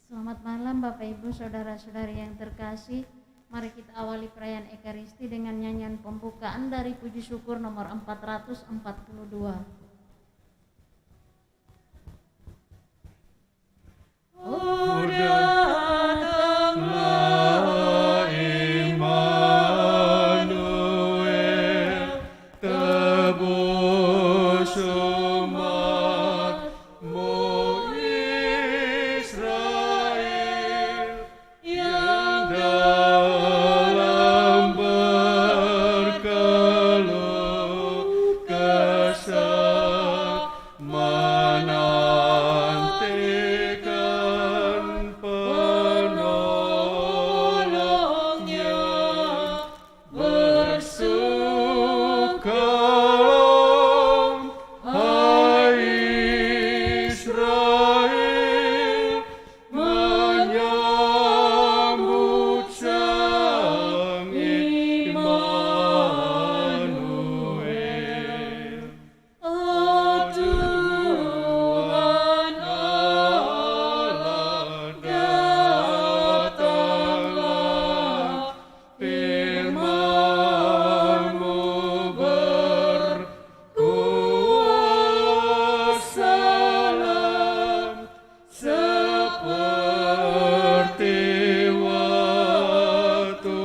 Selamat malam Bapak Ibu Saudara-saudari yang terkasih. Mari kita awali perayaan Ekaristi dengan nyanyian pembukaan dari puji syukur nomor 442. Oh, datanglah Immanuel, tebus umat-Mu Israel, yang dalam berkeluh kesah menantikan penolongnya. Bersukalah, hai Israel, menyambut Sang Immanuel. Oh Tuhan Allah, datanglah, firman-Mu berkuasalah, seperti waktu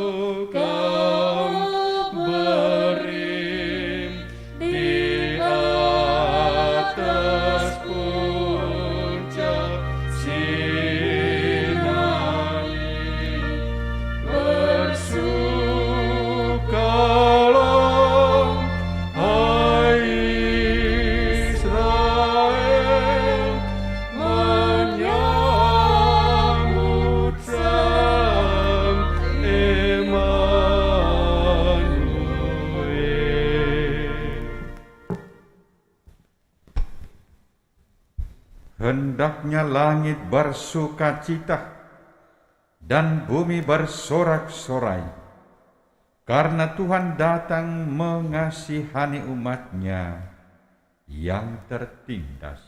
Kau beri di atas puncak Sinai. Bersukalah, hai Israel, menyambut Sang Immanuel. Hendaknya langit bersukacita dan bumi bersorak-sorai, karena Tuhan datang mengasihani umat-Nya yang tertindas.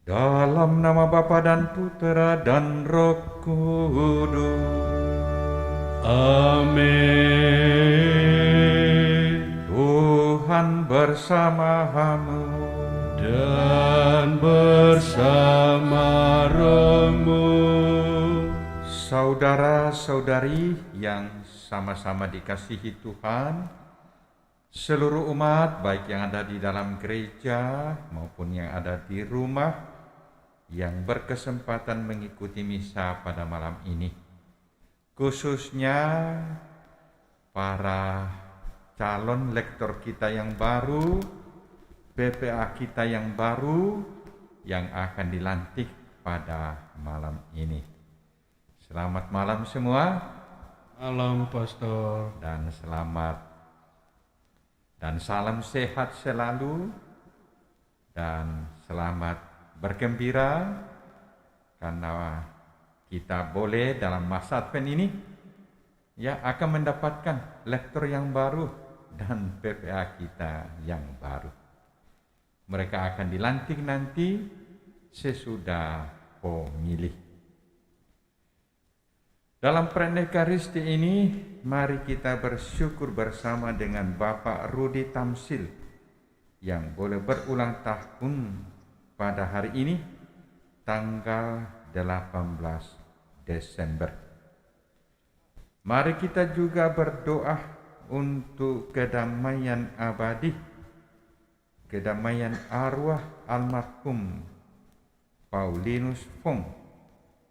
Dalam nama Bapa dan Putera dan Roh Kudus. Amin. Tuhan bersama-Mu. Dan bersama rohmu. Saudara-saudari yang sama-sama dikasihi Tuhan, seluruh umat baik yang ada di dalam gereja maupun yang ada di rumah yang berkesempatan mengikuti misa pada malam ini, khususnya para calon lektor kita yang baru, PPA kita yang baru yang akan dilantik pada malam ini. Selamat malam semua. Malam Pastor. Dan selamat dan salam sehat selalu, dan selamat bergembira karena kita boleh dalam masa Advent ini akan mendapatkan lektor yang baru dan PPA kita yang baru. Mereka akan dilantik nanti sesudah pemilih. Dalam perayaan Ekaristi ini, mari kita bersyukur bersama dengan Bapak Rudi Tamsil yang boleh berulang tahun pada hari ini, tanggal 18 Desember. Mari kita juga berdoa untuk kedamaian abadi, kedamaian arwah almarhum Paulinus Fong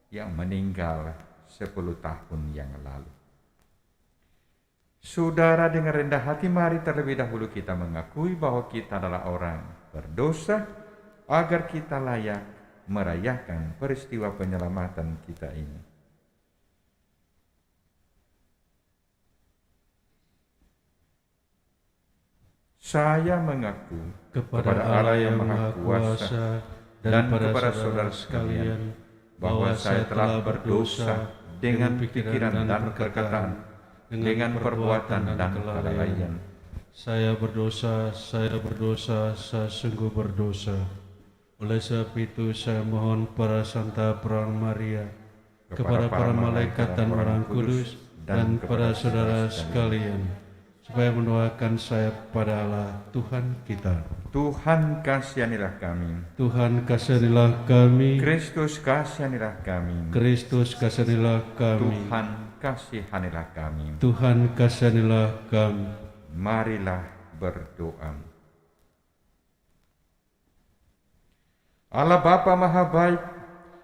yang meninggal 10 tahun yang lalu. Saudara, dengan rendah hati mari terlebih dahulu kita mengakui bahwa kita adalah orang berdosa, agar kita layak merayakan peristiwa penyelamatan kita ini. Saya mengaku kepada Allah yang Maha Kuasa dan kepada saudara sekalian bahwa saya telah berdosa dengan pikiran dan perkataan, dengan perbuatan dan kelalaian. Saya berdosa, saya sungguh berdosa. Oleh sebab itu saya mohon para Santa Perawan Maria, kepada para malaikat dan orang kudus, dan kepada saudara sekalian, supaya mendoakan saya pada Allah Tuhan kita. Tuhan kasihanilah kami. Tuhan kasihanilah kami. Kristus kasihanilah kami. Kristus kasihanilah kami. Tuhan kasihanilah kami. Tuhan kasihanilah kami. Marilah berdoa. Allah Bapa Maha Baik,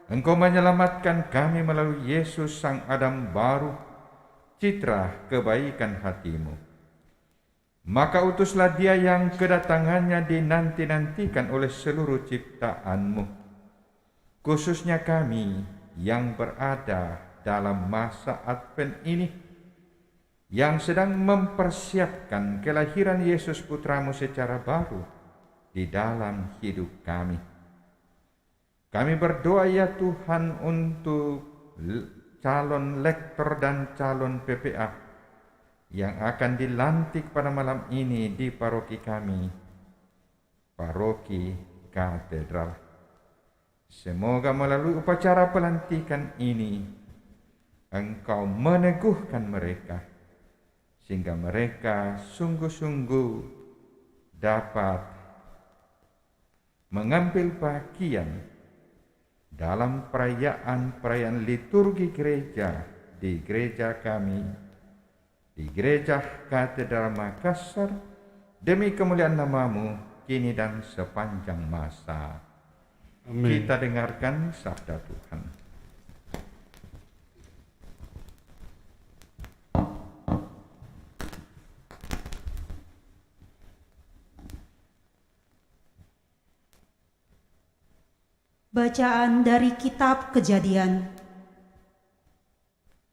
Engkau menyelamatkan kami melalui Yesus Sang Adam baru, citra kebaikan hati-Mu. Maka utuslah Dia yang kedatangannya dinanti-nantikan oleh seluruh ciptaan-Mu, khususnya kami yang berada dalam masa Advent ini, yang sedang mempersiapkan kelahiran Yesus Putra-Mu secara baru di dalam hidup kami. Kami berdoa ya Tuhan untuk calon lektor dan calon PPA yang akan dilantik pada malam ini di paroki kami, Paroki Katedral. Semoga melalui upacara pelantikan ini Engkau meneguhkan mereka, sehingga mereka sungguh-sungguh dapat mengambil bagian dalam perayaan-perayaan liturgi gereja di gereja kami, di Gereja Katedral Makassar, demi kemuliaan nama-Mu kini dan sepanjang masa. Amin. Kita dengarkan sabda Tuhan. Bacaan dari Kitab Kejadian.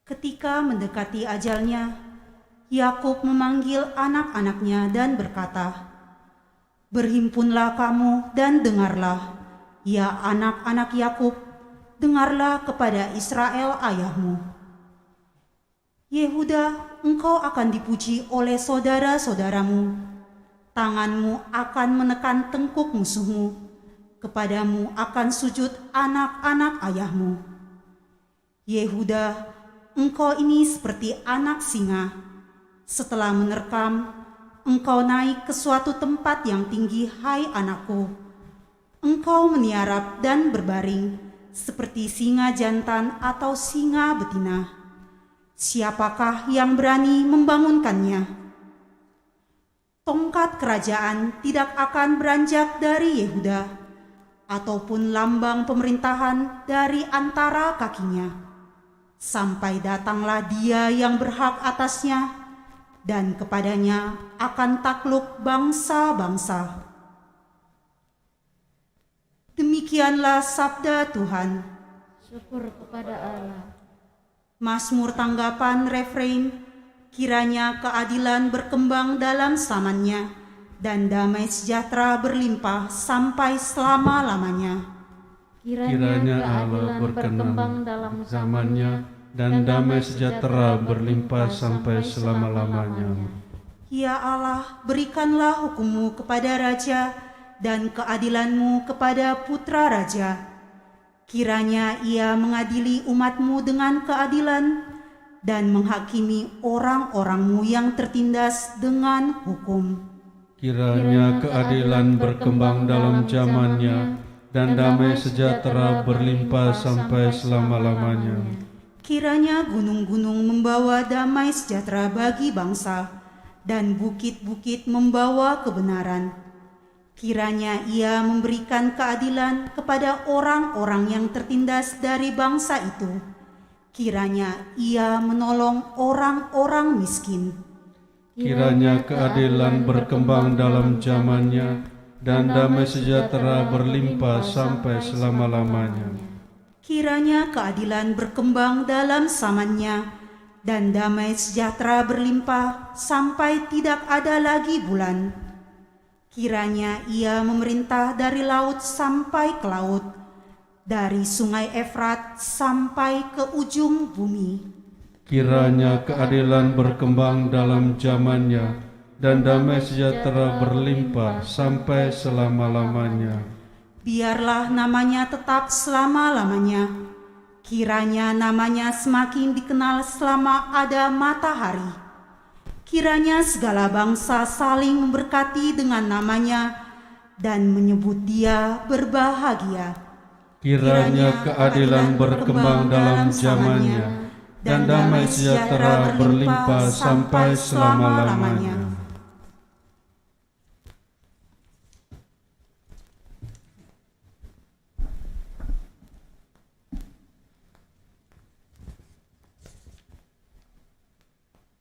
Ketika mendekati ajalnya, Yakub memanggil anak-anaknya dan berkata, "Berhimpunlah kamu dan dengarlah, ya anak-anak Yakub, dengarlah kepada Israel ayahmu. Yehuda, engkau akan dipuji oleh saudara-saudaramu, tanganmu akan menekan tengkuk musuhmu, kepadamu akan sujud anak-anak ayahmu. Yehuda, engkau ini seperti anak singa. Setelah menerkam, engkau naik ke suatu tempat yang tinggi, hai anakku. Engkau meniarap dan berbaring seperti singa jantan atau singa betina. Siapakah yang berani membangunkannya? Tongkat kerajaan tidak akan beranjak dari Yehuda, ataupun lambang pemerintahan dari antara kakinya, sampai datanglah Dia yang berhak atasnya, dan kepadanya akan takluk bangsa-bangsa." Demikianlah sabda Tuhan. Syukur kepada Allah. Mazmur tanggapan refrein, kiranya keadilan berkembang dalam zamannya, dan damai sejahtera berlimpah sampai selama-lamanya. Kiranya keadilan berkembang dalam zamannya, dan damai sejahtera berlimpah sampai selama-lamanya. Ya Allah, berikanlah hukum-Mu kepada Raja, dan keadilan-Mu kepada Putra Raja. Kiranya Ia mengadili umat-Mu dengan keadilan, dan menghakimi orang-orang-Mu yang tertindas dengan hukum. Kiranya keadilan berkembang dalam zamannya, dan damai sejahtera berlimpah sampai selama-lamanya. Kiranya gunung-gunung membawa damai sejahtera bagi bangsa, dan bukit-bukit membawa kebenaran. Kiranya Ia memberikan keadilan kepada orang-orang yang tertindas dari bangsa itu. Kiranya Ia menolong orang-orang miskin. Kiranya keadilan berkembang dalam zamannya, dan damai sejahtera berlimpah sampai selama-lamanya. Kiranya keadilan berkembang dalam zamannya, dan damai sejahtera berlimpah sampai tidak ada lagi bulan. Kiranya Ia memerintah dari laut sampai ke laut, dari sungai Efrat sampai ke ujung bumi. Kiranya keadilan berkembang dalam zamannya, dan damai sejahtera berlimpah sampai selama-lamanya. Biarlah namanya tetap selama-lamanya. Kiranya namanya semakin dikenal selama ada matahari. Kiranya segala bangsa saling memberkati dengan namanya dan menyebut dia berbahagia. Kiranya keadilan berkembang dalam zamannya, dan damai sejahtera berlimpah sampai selama-lamanya.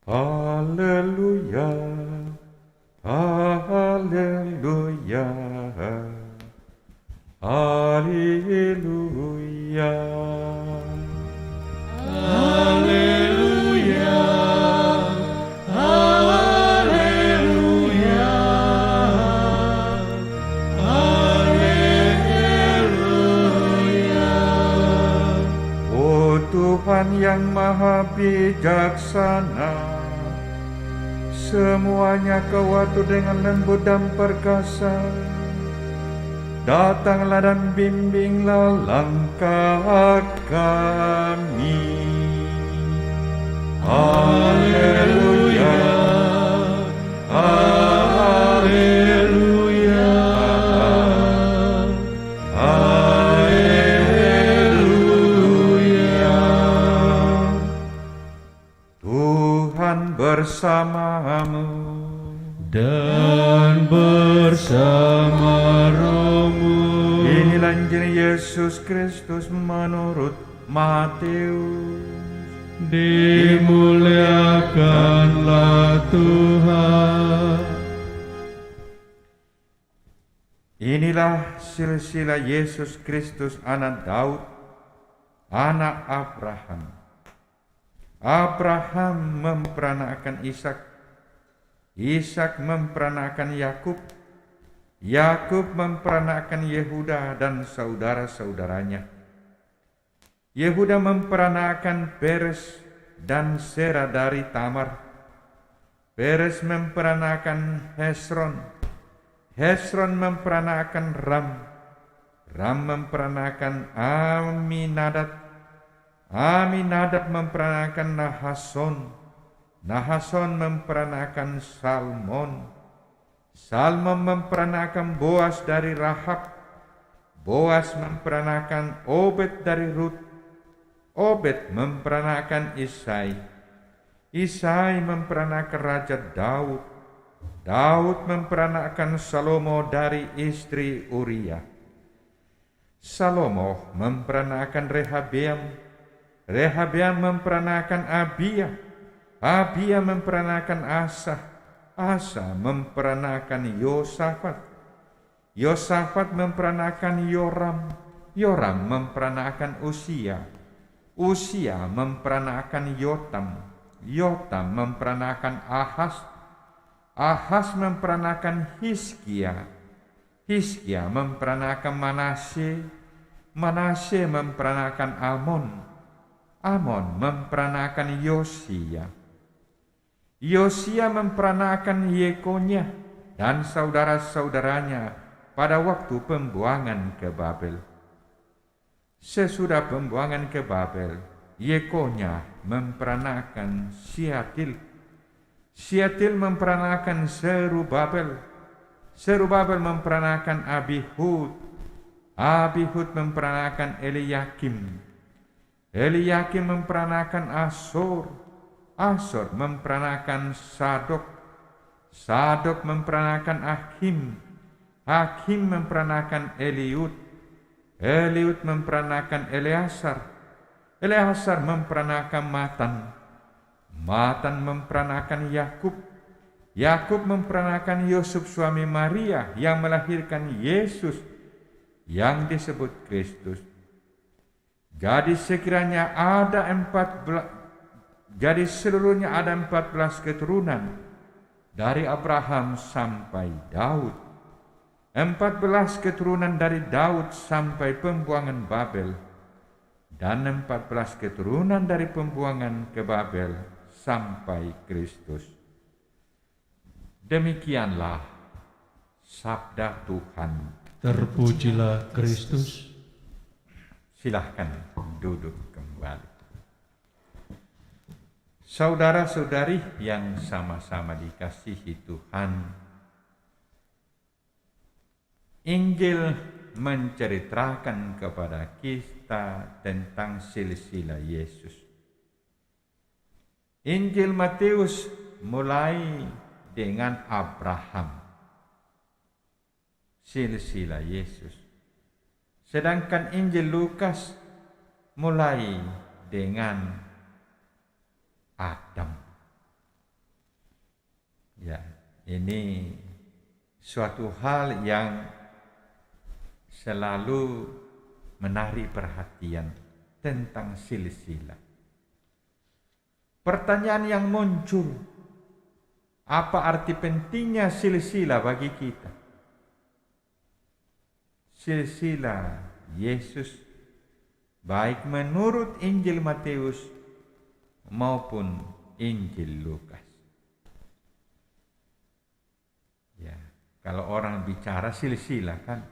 Haleluya, haleluya, haleluya. Haleluya, haleluya, haleluya. Oh Tuhan yang maha bijaksana, semuanya Kau atur dengan lembut dan perkasa. Datanglah dan bimbinglah langkah kami. Haleluya, haleluya, haleluya. Tuhan bersamamu Dan bersama rohmu. Inilah Injil Yesus Kristus menurut Matius. Dimuliakanlah Tuhan. Inilah silsilah Yesus Kristus anak Daud, anak Abraham. Abraham memperanakan Ishak, Ishak memperanakan Yakub, Yakub memperanakan Yehuda dan saudara-saudaranya. Yehuda memperanakan Peres dan Sera dari Tamar. Peres memperanakan Hesron, Hesron memperanakan Ram, Ram memperanakan Aminadab, Aminadab memperanakan Nahason, Nahason memperanakan Salmon, Salmon memperanakan Boas dari Rahab, Boas memperanakan Obed dari Rut, Obed memperanakan Isai, Isai memperanakan Raja Daud, Daud memperanakan Salomo dari istri Uria, Salomo memperanakan Rehabeam, Rehabeam memperanakan Abia, Abia memperanakan Asa, Asa memperanakan Yosafat, Yosafat memperanakan Yoram, Yoram memperanakan Usia, Usia memperanakan Yotam, Yotam memperanakan Ahaz, Ahaz memperanakan Hizkia, Hizkia memperanakan Manasye, Manasye memperanakan Amon, Amon memperanakan Yosia, Yosia memperanakan Yekonya dan saudara-saudaranya pada waktu pembuangan ke Babel. Sesudah pembuangan ke Babel, Yekonya memperanakan Siatil, Siatil memperanakan Zerubabel, Zerubabel memperanakan Abihud, Abihud memperanakan Eliakim, Eliakim memperanakan Asor, Asor memperanakan Sadok, Sadok memperanakan Akhim, Hakim memperanakan Eliud, Eliud memperanakan Eleazar, Eleazar memperanakan Matan, Matan memperanakan Yakub, Yakub memperanakan Yusuf suami Maria yang melahirkan Yesus yang disebut Kristus. Jadi sekiranya ada 14, jadi seluruhnya ada 14 keturunan dari Abraham sampai Daud. 14 keturunan dari Daud sampai pembuangan Babel, dan 14 keturunan dari pembuangan ke Babel sampai Kristus. Demikianlah sabda Tuhan. Terpujilah Kristus. Silahkan duduk kembali. Saudara-saudari yang sama-sama dikasihi Tuhan, Injil menceritakan kepada kita tentang silsilah Yesus. Injil Matius mulai dengan Abraham, silsilah Yesus. Sedangkan Injil Lukas mulai dengan Adam. Ya, ini suatu hal yang selalu menarik perhatian tentang silsilah. Pertanyaan yang muncul, apa arti pentingnya silsilah bagi kita? Silsilah Yesus, baik menurut Injil Matius maupun Injil Lukas. Ya, kalau orang bicara silsilah kan,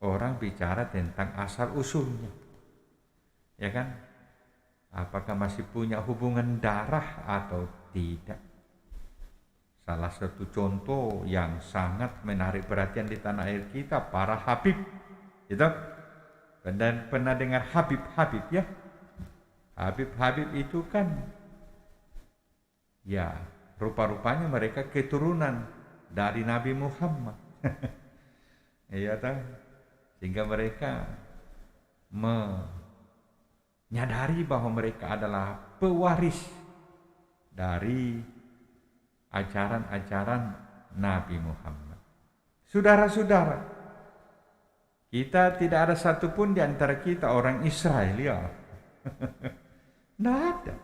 orang bicara tentang asal usulnya. Ya kan? Apakah masih punya hubungan darah atau tidak? Salah satu contoh yang sangat menarik perhatian di tanah air kita, para Habib. Gitu? Pernah dengar Habib-Habib ya? Habib-Habib itu kan, ya rupa-rupanya mereka keturunan dari Nabi Muhammad. Iya tak? Sehingga mereka menyadari bahwa mereka adalah pewaris dari ajaran-ajaran Nabi Muhammad. Saudara-saudara, kita tidak ada satupun di antara kita orang Israel ya. Tidak ada.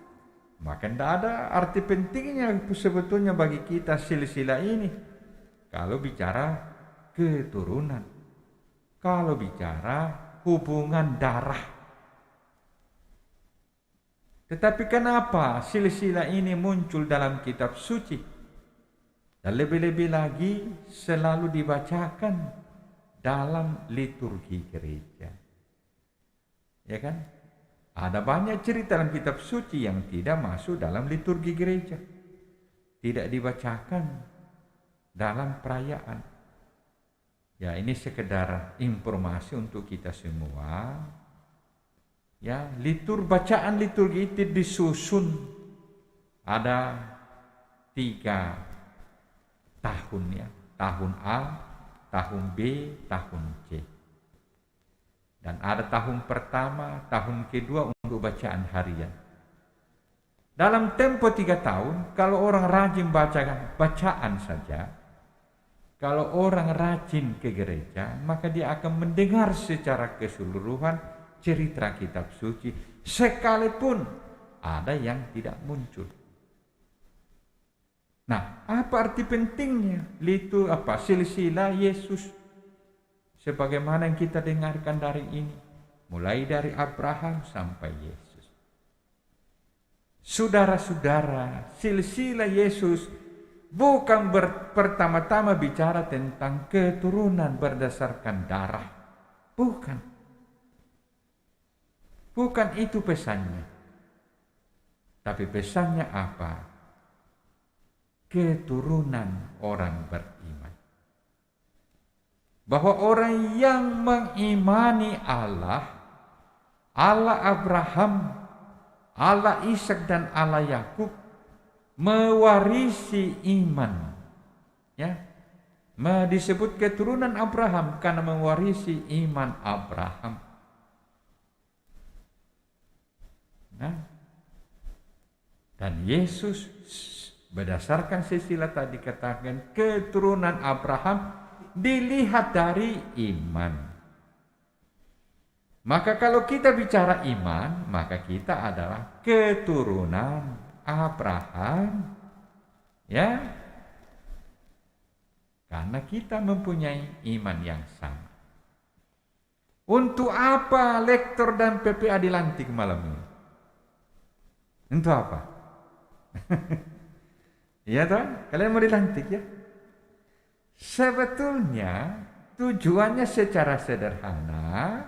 Maka tidak ada arti pentingnya sebetulnya bagi kita silsilah ini. Kalau bicara keturunan, kalau bicara hubungan darah. Tetapi kenapa silsilah ini muncul dalam kitab suci? Dan lebih-lebih lagi selalu dibacakan dalam liturgi gereja. Ya kan? Ada banyak cerita dalam kitab suci yang tidak masuk dalam liturgi gereja. Tidak dibacakan dalam perayaan. Ya, ini sekedar informasi untuk kita semua. Ya, bacaan liturgi itu disusun ada 3 tahun ya. Tahun A, tahun B, tahun C. Dan ada tahun pertama, tahun kedua untuk bacaan harian. Dalam tempo 3 tahun, kalau orang rajin bacaan saja, kalau orang rajin ke gereja, maka dia akan mendengar secara keseluruhan cerita kitab suci, sekalipun ada yang tidak muncul. Nah, apa arti pentingnya silsilah Yesus? Sebagaimana yang kita dengarkan dari ini, mulai dari Abraham sampai Yesus. Saudara-saudara, silsilah Yesus bukan pertama-tama bicara tentang keturunan berdasarkan darah. Bukan. Bukan itu pesannya. Tapi pesannya apa? Keturunan orang beriman. Bahwa orang yang mengimani Allah Abraham, Allah Ishak dan Allah Yakub, mewarisi iman. Ya, disebut keturunan Abraham karena mewarisi iman Abraham. Nah, dan Yesus berdasarkan silsilah tadi katakan keturunan Abraham dilihat dari iman. Maka kalau kita bicara iman, maka kita adalah keturunan Abraham. Ya. Karena kita mempunyai iman yang sama. Untuk apa lektor dan PPA dilantik malam ini? Untuk apa? Iya toh? Kalian mau dilantik ya? Sebetulnya tujuannya secara sederhana,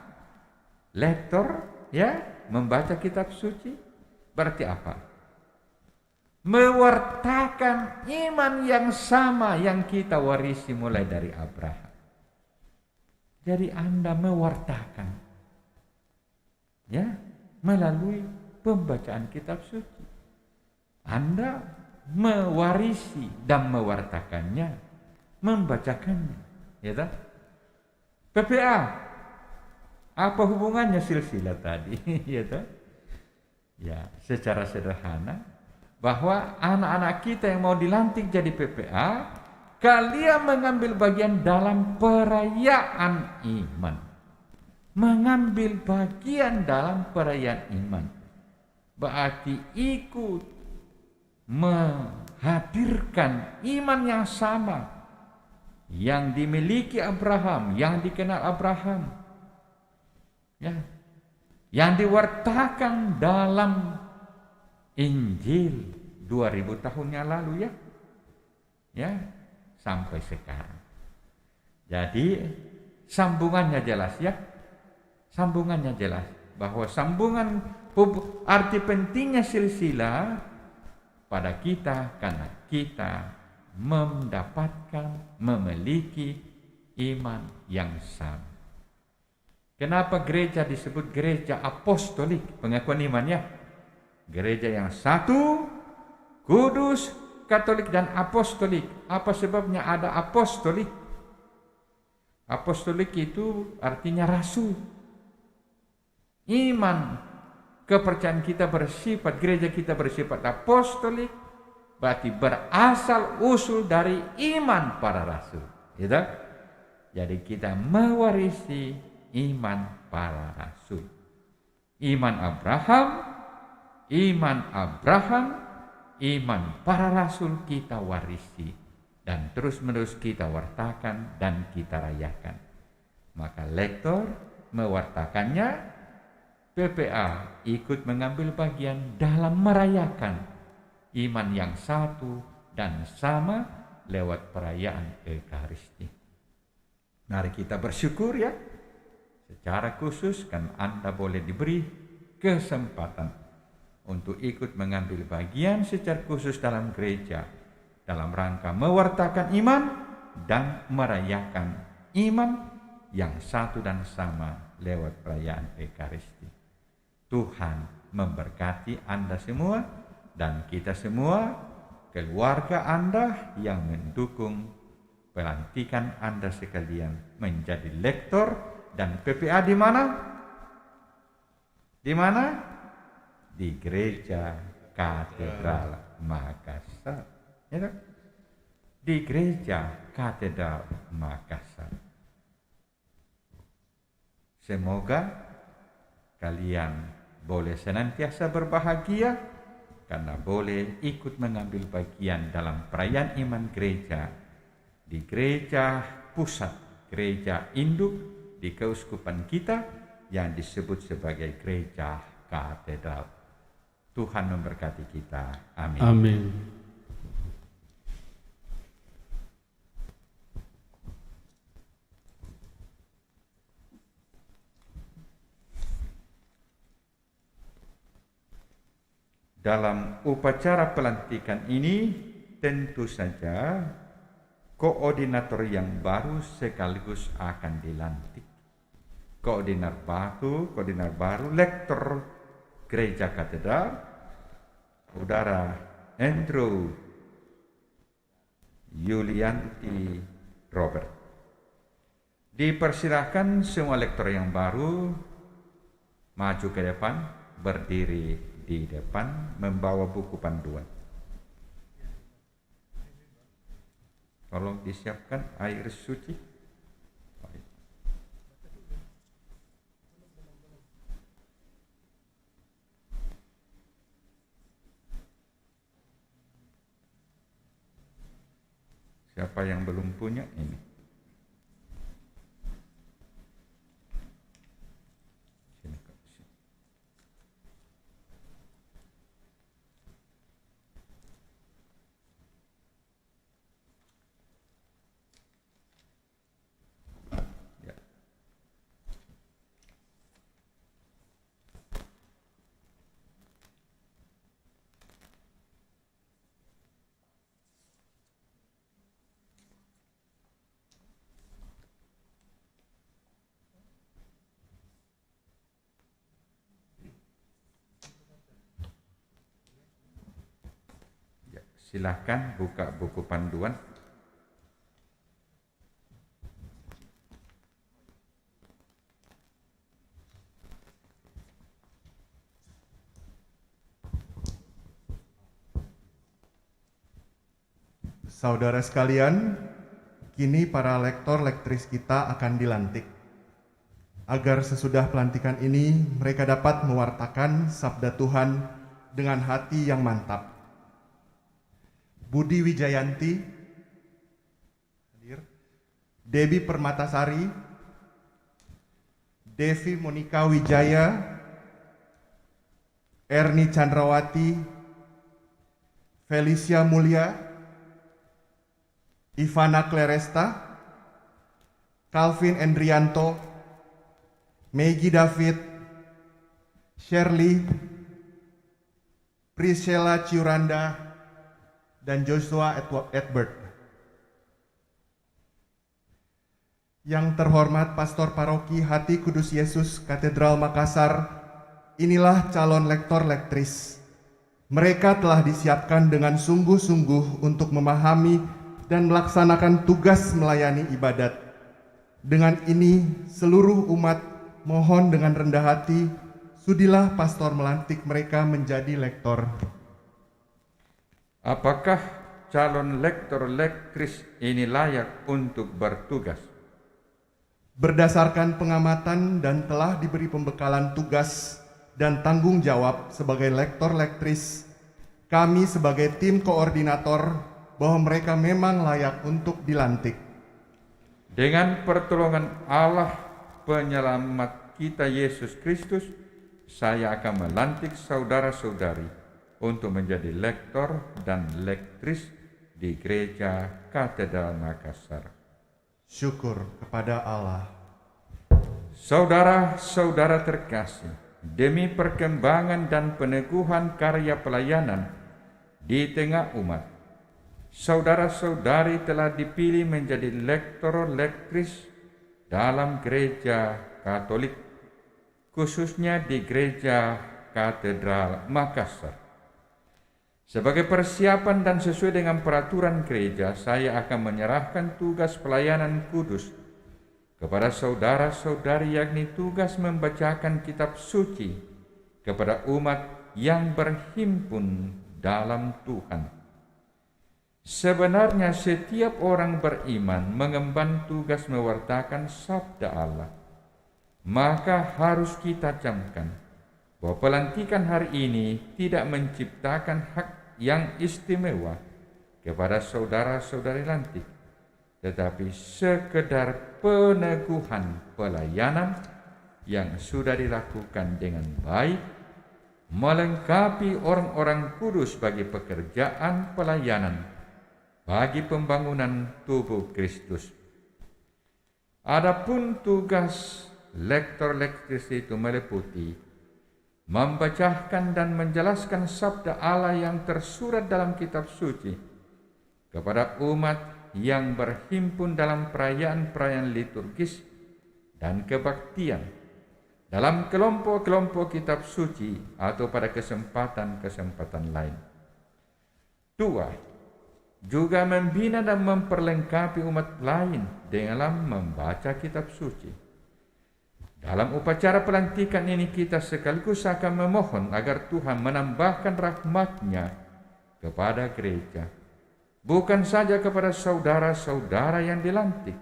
lektor ya membaca kitab suci berarti apa? Mewartakan iman yang sama yang kita warisi mulai dari Abraham. Jadi Anda mewartakan ya melalui pembacaan kitab suci. Anda mewarisi dan mewartakannya, membacakannya, ya tak? PPA, apa hubungannya silsilah tadi? Ya tak? Ya, secara sederhana bahwa anak-anak kita yang mau dilantik jadi PPA, kalian mengambil bagian dalam perayaan iman. Mengambil bagian dalam perayaan iman berarti ikut menghadirkan iman yang sama yang dimiliki Abraham, yang dikenal Abraham, ya, yang diwartakan dalam Injil 2000 tahun yang lalu ya, sampai sekarang. Jadi sambungannya jelas ya, sambungannya jelas bahwa sambungan arti pentingnya silsilah pada kita karena kita mendapatkan, memiliki iman yang sama. Kenapa gereja disebut gereja apostolik? Pengakuan imannya gereja yang satu, kudus, katolik dan apostolik. Apa sebabnya ada apostolik? Apostolik itu artinya rasul. Iman, kepercayaan kita bersifat, gereja kita bersifat apostolik, berarti berasal usul dari iman para rasul. Gitu? Jadi kita mewarisi iman para rasul. Iman Abraham, iman para rasul kita warisi dan terus-menerus kita wartakan dan kita rayakan. Maka lektor mewartakannya, PPA ikut mengambil bagian dalam merayakan iman yang satu dan sama lewat perayaan Ekaristi. Mari kita bersyukur ya. Secara khusus kan Anda boleh diberi kesempatan untuk ikut mengambil bagian secara khusus dalam gereja dalam rangka mewartakan iman dan merayakan iman yang satu dan sama lewat perayaan Ekaristi. Tuhan memberkati Anda semua dan kita semua, keluarga Anda yang mendukung pelantikan Anda sekalian menjadi lektor dan PPA di mana? Di mana? Di Gereja Katedral Makassar. Ya, di Gereja Katedral Makassar. Semoga kalian boleh senantiasa berbahagia karena boleh ikut mengambil bagian dalam perayaan iman gereja di gereja pusat, gereja induk di keuskupan kita yang disebut sebagai Gereja Katedral. Tuhan memberkati kita. Amin. Amin. Dalam upacara pelantikan ini tentu saja koordinator yang baru sekaligus akan dilantik. Koordinator baru lektor Gereja Katedral, Saudara Andrew Yulianti Robert. Dipersilahkan semua lektor yang baru maju ke depan, berdiri di depan membawa buku panduan. Tolong disiapkan air suci. Siapa yang belum punya ini? Silahkan buka buku panduan. Saudara sekalian, kini para lektor-lektris kita akan dilantik. Agar sesudah pelantikan ini mereka dapat mewartakan sabda Tuhan dengan hati yang mantap. Budi Wijayanti, hadir. Debbie Permatasari, Devi Monika Wijaya, Erni Chandrawati, Felicia Mulia, Ivana Claresta, Calvin Endrianto, Maggie David, Shirley, Priscilla Ciuranda, dan Joshua Edward. Yang terhormat Pastor Paroki Hati Kudus Yesus Katedral Makassar, inilah calon lektor-lektris. Mereka telah disiapkan dengan sungguh-sungguh untuk memahami dan melaksanakan tugas melayani ibadat. Dengan ini, seluruh umat mohon dengan rendah hati, sudilah pastor melantik mereka menjadi lektor. Apakah calon lektor-lektris ini layak untuk bertugas? Berdasarkan pengamatan dan telah diberi pembekalan tugas dan tanggung jawab sebagai lektor-lektris, kami sebagai tim koordinator bahwa mereka memang layak untuk dilantik. Dengan pertolongan Allah penyelamat kita Yesus Kristus, saya akan melantik saudara-saudari untuk menjadi lektor dan lektris di Gereja Katedral Makassar. Syukur kepada Allah. Saudara-saudara terkasih, demi perkembangan dan peneguhan karya pelayanan di tengah umat, saudara-saudari telah dipilih menjadi lektor-lektris dalam Gereja Katolik, khususnya di Gereja Katedral Makassar. Sebagai persiapan dan sesuai dengan peraturan gereja, saya akan menyerahkan tugas pelayanan kudus kepada saudara-saudari, yakni tugas membacakan kitab suci kepada umat yang berhimpun dalam Tuhan. Sebenarnya setiap orang beriman mengemban tugas mewartakan sabda Allah. Maka harus kita camkan bahwa pelantikan hari ini tidak menciptakan hak yang istimewa kepada saudara-saudari lantik, tetapi sekedar peneguhan pelayanan yang sudah dilakukan dengan baik, melengkapi orang-orang kudus bagi pekerjaan pelayanan bagi pembangunan tubuh Kristus. Adapun tugas lektor-lektris itu meliputi membacakan dan menjelaskan sabda Allah yang tersurat dalam kitab suci kepada umat yang berhimpun dalam perayaan-perayaan liturgis dan kebaktian, dalam kelompok-kelompok kitab suci atau pada kesempatan-kesempatan lain. 2. Juga membina dan memperlengkapi umat lain dalam membaca kitab suci. Dalam upacara pelantikan ini kita sekaligus akan memohon agar Tuhan menambahkan rahmat-Nya kepada gereja, bukan saja kepada saudara-saudara yang dilantik,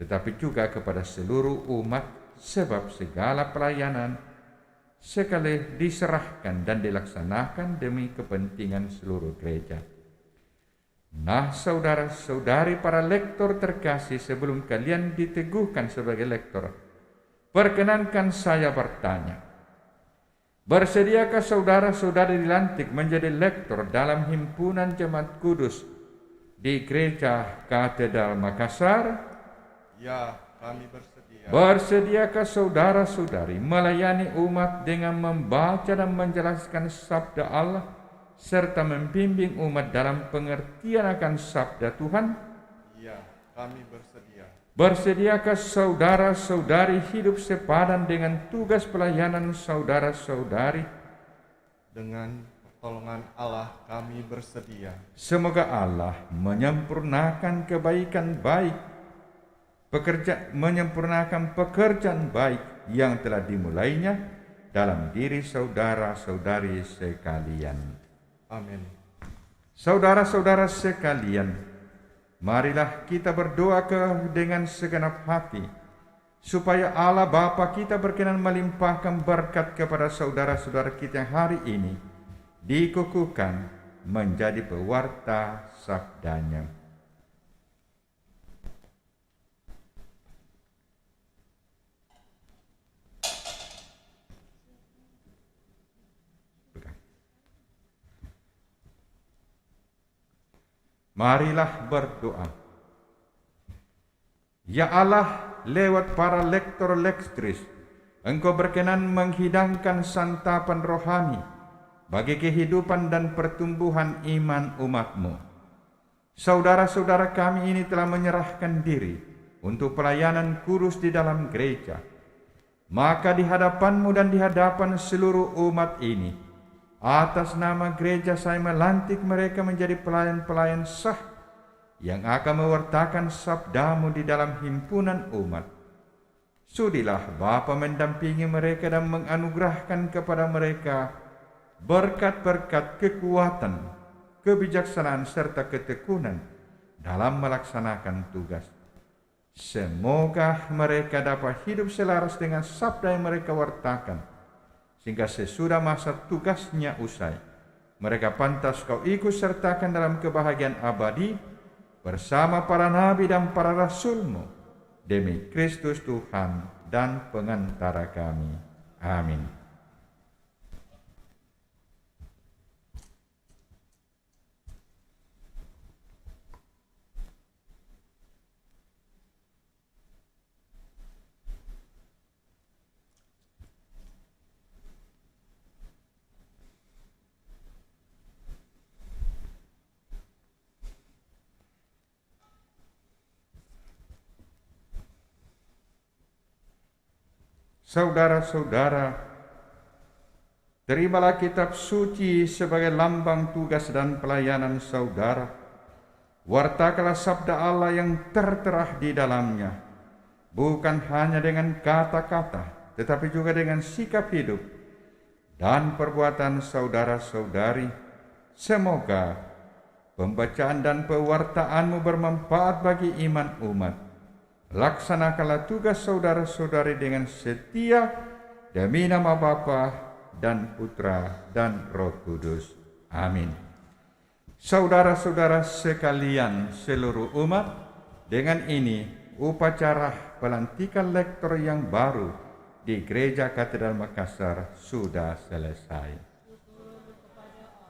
tetapi juga kepada seluruh umat, sebab segala pelayanan sekali diserahkan dan dilaksanakan demi kepentingan seluruh gereja. Nah, saudara-saudari para lektor terkasih, sebelum kalian diteguhkan sebagai lektor, perkenankan saya bertanya, bersediakah saudara-saudari dilantik menjadi lektor dalam himpunan jemaat kudus di Gereja Katedral Makassar? Ya, kami bersedia. Bersediakah saudara-saudari melayani umat dengan membaca dan menjelaskan sabda Allah, serta membimbing umat dalam pengertian akan sabda Tuhan? Ya, kami bersedia. Bersediakah saudara-saudari hidup sepadan dengan tugas pelayanan saudara-saudari? Dengan pertolongan Allah kami bersedia. Semoga Allah menyempurnakan menyempurnakan pekerjaan baik yang telah dimulainya dalam diri saudara-saudari sekalian. Amin. Saudara-saudara sekalian, marilah kita berdoa dengan segenap hati, supaya Allah Bapa kita berkenan melimpahkan berkat kepada saudara-saudara kita yang hari ini dikukuhkan menjadi pewarta sabdanya. Marilah berdoa. Ya Allah, lewat para lektor-lektris, Engkau berkenan menghidangkan santapan rohani bagi kehidupan dan pertumbuhan iman umat-Mu. Saudara-saudara kami ini telah menyerahkan diri untuk pelayanan kudus di dalam gereja. Maka di hadapan-Mu dan di hadapan seluruh umat ini, atas nama gereja saya melantik mereka menjadi pelayan-pelayan sah yang akan mewartakan sabda-Mu di dalam himpunan umat. Sudilah Bapa mendampingi mereka dan menganugerahkan kepada mereka berkat-berkat kekuatan, kebijaksanaan serta ketekunan dalam melaksanakan tugas. Semoga mereka dapat hidup selaras dengan sabda yang mereka wartakan, sehingga sesudah masa tugasnya usai, mereka pantas Kau ikut sertakan dalam kebahagiaan abadi bersama para nabi dan para rasul-Mu, demi Kristus Tuhan dan pengantara kami. Amin. Saudara-saudara, terimalah kitab suci sebagai lambang tugas dan pelayanan saudara. Wartakanlah sabda Allah yang tertera di dalamnya, bukan hanya dengan kata-kata, tetapi juga dengan sikap hidup dan perbuatan saudara-saudari. Semoga pembacaan dan pewartaanmu bermanfaat bagi iman umat. Laksanakanlah tugas saudara-saudari dengan setia demi nama Bapa dan Putra dan Roh Kudus. Amin. Saudara-saudara sekalian seluruh umat, dengan ini upacara pelantikan lektor yang baru di Gereja Katedral Makassar sudah selesai.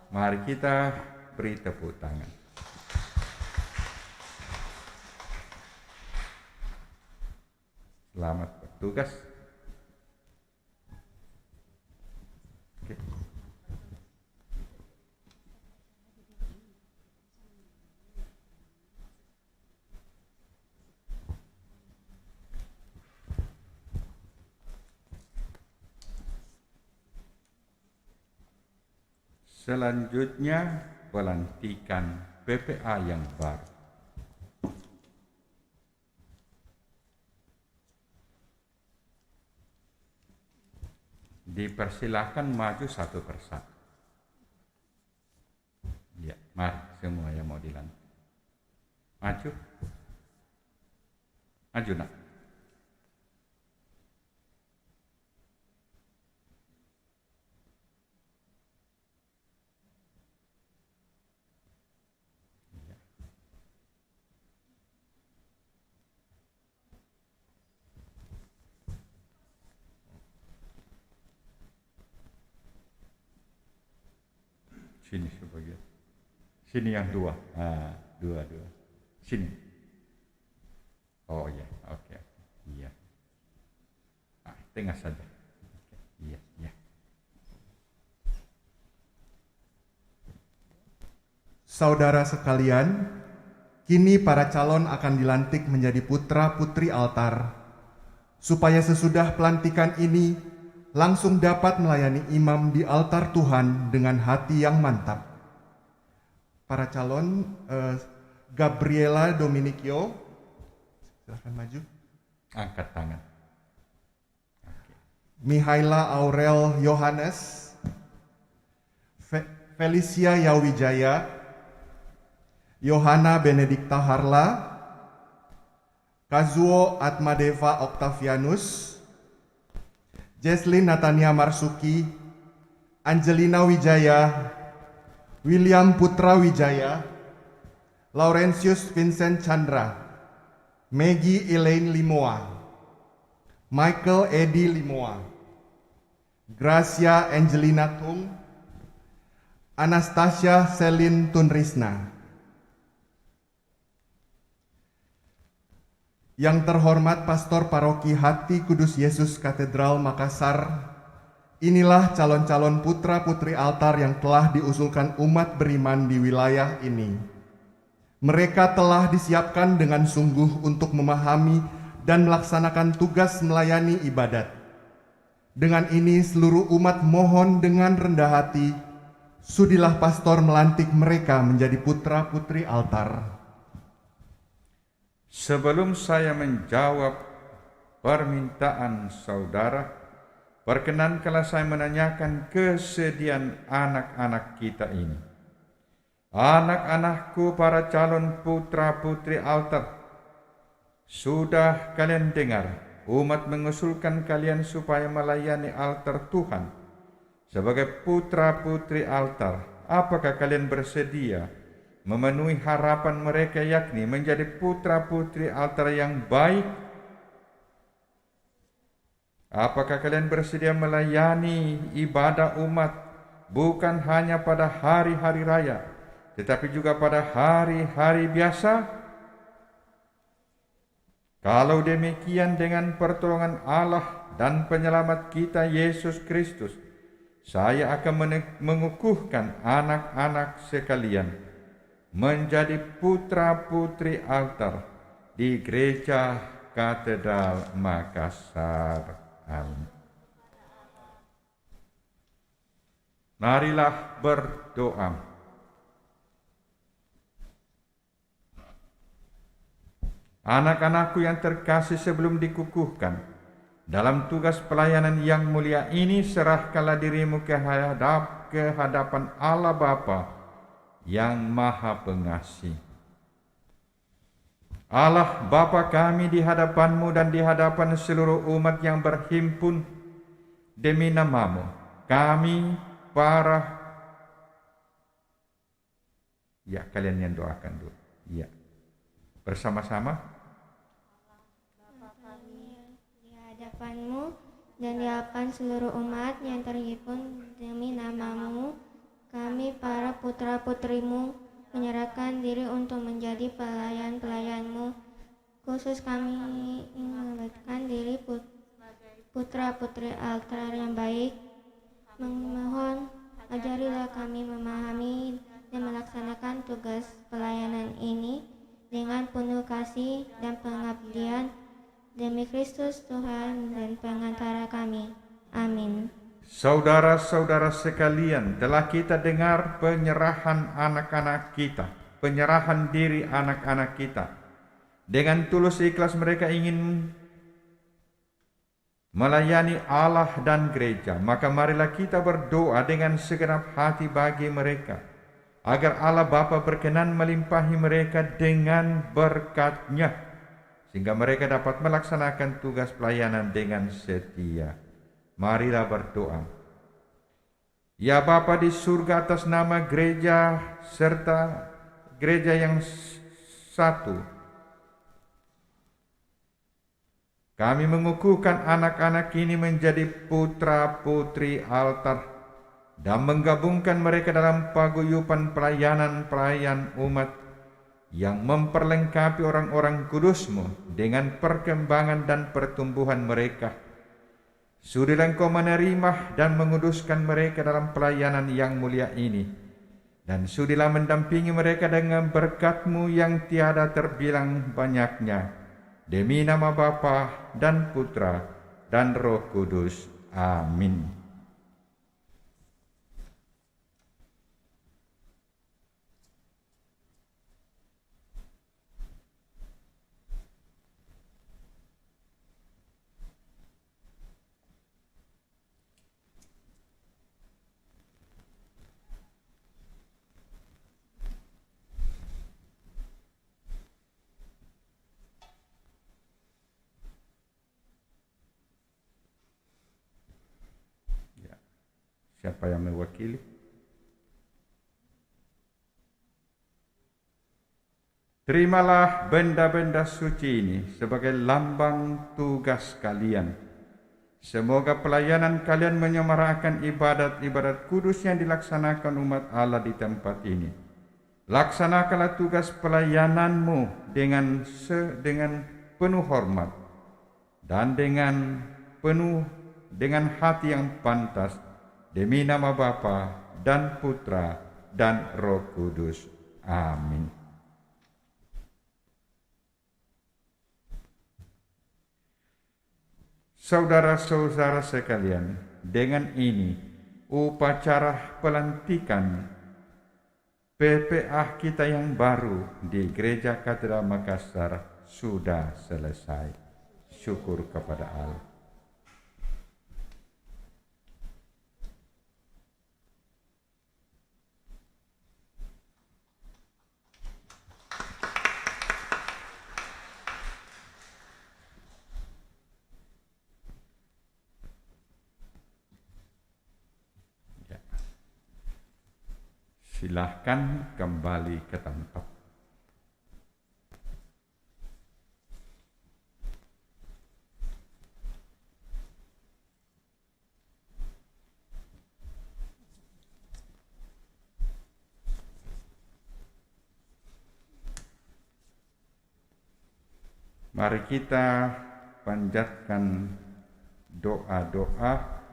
Mari kita beri tepuk tangan. Selamat bertugas. Oke. Selanjutnya pelantikan PPA yang baru. Dipersilahkan maju satu persatu. Ya, mari semua yang mau dilantik. Maju. Maju, Nak. Sini sebagian. Sini yang dua. Dua. Sini. Oh iya, oke. Iya. Tengah saja. Iya. Saudara sekalian, kini para calon akan dilantik menjadi putra-putri altar. Supaya sesudah pelantikan ini, langsung dapat melayani imam di altar Tuhan dengan hati yang mantap. Para calon, Gabriela Dominikio, silahkan maju. Angkat tangan. Mihaela Aurel Yohanes, Felicia Yawijaya, Yohana Benedikta Harla, Kazuo Atmadeva Octavianus, Jesslyn Natania Marsuki, Angelina Wijaya, William Putra Wijaya, Laurentius Vincent Chandra, Maggie Elaine Limoa, Michael Edi Limoa, Gracia Angelina Tung, Anastasia Selin Tunrisna. Yang terhormat Pastor Paroki Hati Kudus Yesus Katedral Makassar, inilah calon-calon putra-putri altar yang telah diusulkan umat beriman di wilayah ini. Mereka telah disiapkan dengan sungguh untuk memahami dan melaksanakan tugas melayani ibadat. Dengan ini seluruh umat mohon dengan rendah hati, sudilah pastor melantik mereka menjadi putra-putri altar. Sebelum saya menjawab permintaan saudara, perkenankanlah saya menanyakan kesediaan anak-anak kita ini. Anak-anakku, para calon putra-putri altar, sudah kalian dengar umat mengusulkan kalian supaya melayani altar Tuhan sebagai putra-putri altar. Apakah kalian bersedia memenuhi harapan mereka, yakni menjadi putra-putri altar yang baik? Apakah kalian bersedia melayani ibadah umat bukan hanya pada hari-hari raya, tetapi juga pada hari-hari biasa? Kalau demikian, dengan pertolongan Allah dan penyelamat kita Yesus Kristus, saya akan mengukuhkan anak-anak sekalian menjadi putra-putri altar di Gereja Katedral Makassar. Amin. Marilah berdoa. Anak-anakku yang terkasih, sebelum dikukuhkan dalam tugas pelayanan yang mulia ini, serahkanlah dirimu ke hadapan Allah Bapa yang Maha Pengasih. Allah Bapa kami, di hadapan-Mu dan di hadapan seluruh umat yang berhimpun demi nama-Mu, kami para... Ya, kalian yang doakan dulu. Ya, bersama-sama. Bapa kami di hadapan-Mu dan di hadapan seluruh umat yang terhimpun demi nama-Mu, kami para putra-putrimu menyerahkan diri untuk menjadi pelayan-pelayan-Mu. Khusus kami mengabdikan diri putra-putri altar yang baik. Memohon ajarilah kami memahami dan melaksanakan tugas pelayanan ini dengan penuh kasih dan pengabdian demi Kristus Tuhan dan pengantara kami. Amin. Saudara-saudara sekalian, telah kita dengar penyerahan anak-anak kita, penyerahan diri anak-anak kita. Dengan tulus ikhlas mereka ingin melayani Allah dan gereja. Maka marilah kita berdoa dengan segenap hati bagi mereka, agar Allah Bapa berkenan melimpahi mereka dengan berkat-Nya, sehingga mereka dapat melaksanakan tugas pelayanan dengan setia. Marilah berdoa. Ya Bapa di surga, atas nama gereja serta gereja yang satu, kami mengukuhkan anak-anak ini menjadi putra-putri altar dan menggabungkan mereka dalam paguyuban pelayanan umat yang memperlengkapi orang-orang kudus-Mu dengan perkembangan dan pertumbuhan mereka. Sudilah Engkau menerima dan menguduskan mereka dalam pelayanan yang mulia ini, dan sudilah mendampingi mereka dengan berkat-Mu yang tiada terbilang banyaknya, demi nama Bapa dan Putra dan Roh Kudus. Amin. Siapa yang mewakili? Terimalah benda-benda suci ini sebagai lambang tugas kalian. Semoga pelayanan kalian menyemarakan ibadat-ibadat kudus yang dilaksanakan umat Allah di tempat ini. Laksanakanlah tugas pelayananmu dengan penuh hormat dan dengan hati yang pantas, demi nama Bapa dan Putra dan Roh Kudus. Amin. Saudara-saudara sekalian, dengan ini upacara pelantikan PPA kita yang baru di Gereja Katedral Makassar sudah selesai. Syukur kepada Allah. Silahkan kembali ke tempat. Mari kita panjatkan doa-doa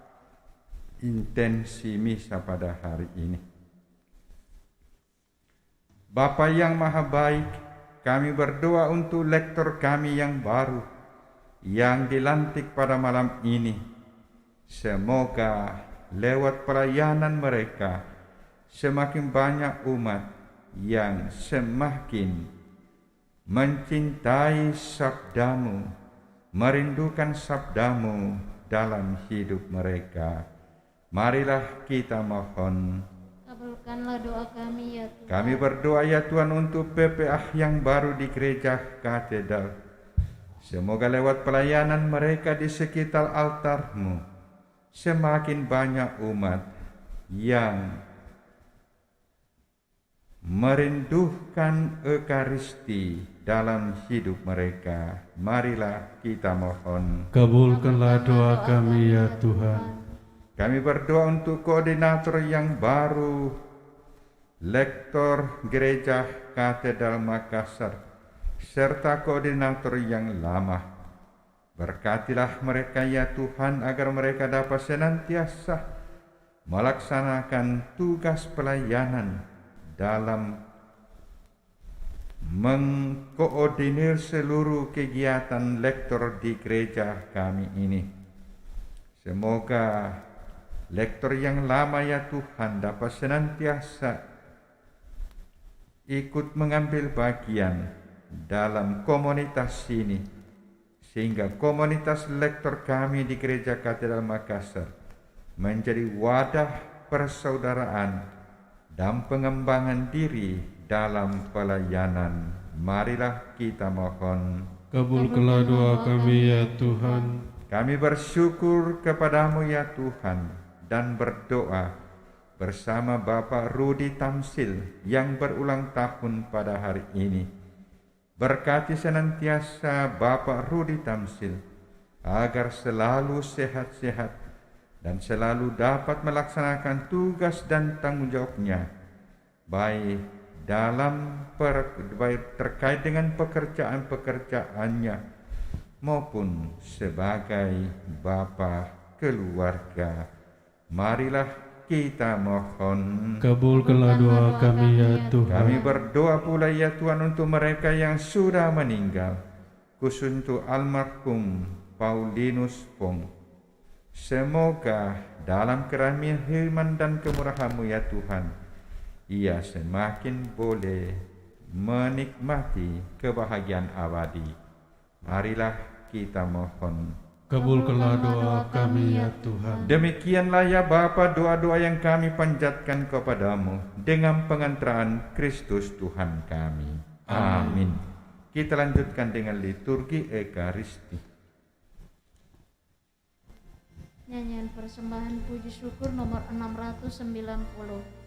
intensi misa pada hari ini. Bapa yang Maha Baik, kami berdoa untuk lektor kami yang baru, yang dilantik pada malam ini. Semoga lewat pelayanan mereka, semakin banyak umat yang semakin mencintai sabdamu, merindukan sabdamu dalam hidup mereka. Marilah kita mohon. Kabulkanlah doa kami ya Tuhan. Kami berdoa ya Tuhan untuk PPA yang baru di Gereja Katedral. Semoga lewat pelayanan mereka di sekitar altar-Mu, semakin banyak umat yang merindukan Ekaristi dalam hidup mereka. Marilah kita mohon. Kabulkanlah doa kami ya Tuhan. Kami berdoa untuk koordinator yang baru, lektor Gereja Katedral Makassar, serta koordinator yang lama. Berkatilah mereka ya Tuhan, agar mereka dapat senantiasa melaksanakan tugas pelayanan dalam mengkoordinir seluruh kegiatan lektor di gereja kami ini. Semoga lektor yang lama ya Tuhan dapat senantiasa ikut mengambil bagian dalam komunitas ini, sehingga komunitas lektor kami di Gereja Katedral Makassar menjadi wadah persaudaraan dan pengembangan diri dalam pelayanan. Marilah kita mohon. Kabulkanlah doa kami ya Tuhan. Kami bersyukur kepadamu ya Tuhan, dan berdoa bersama Bapak Rudi Tamsil yang berulang tahun pada hari ini. Berkati senantiasa Bapak Rudi Tamsil agar selalu sehat-sehat dan selalu dapat melaksanakan tugas dan tanggung jawabnya, baik terkait dengan pekerjaan-pekerjaannya maupun sebagai bapa keluarga. Marilah kita mohon. Kabulkanlah doa kami ya Tuhan. Kami berdoa pula ya Tuhan untuk mereka yang sudah meninggal, khusus untuk almarhum Paulinus Pong, Semoga dalam kerahmian dan kemurahan-Mu ya Tuhan, ia semakin boleh menikmati kebahagiaan abadi. Marilah kita mohon. Kabulkanlah doa kami ya Tuhan. Demikianlah ya Bapa doa-doa yang kami panjatkan kepadamu dengan pengantaran Kristus Tuhan kami. Amin. Kita lanjutkan dengan liturgi Ekaristi. Nyanyian persembahan puji syukur nomor 690.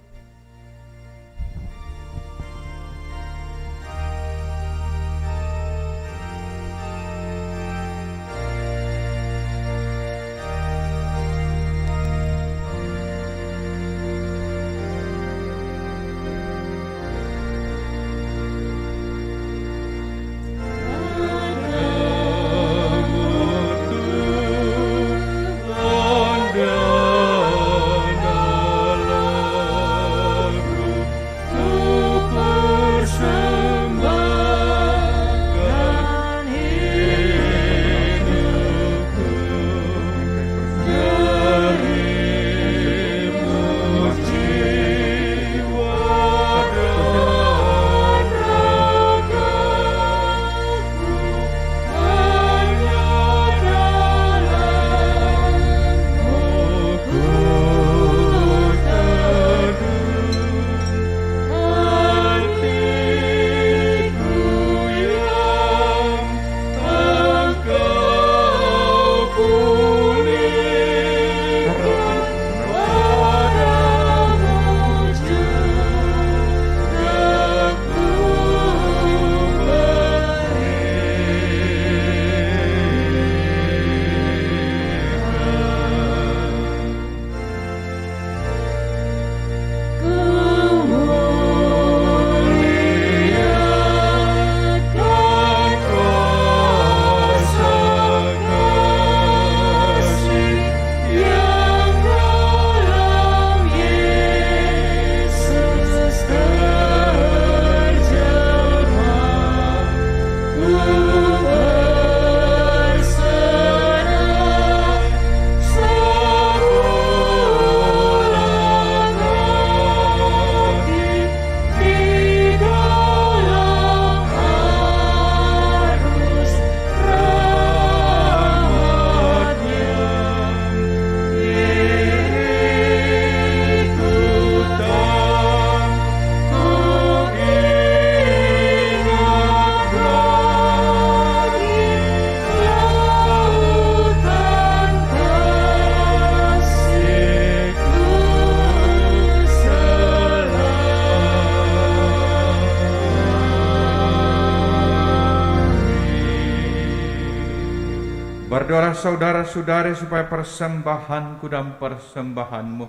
Berdoalah saudara-saudari supaya persembahanku dan persembahanmu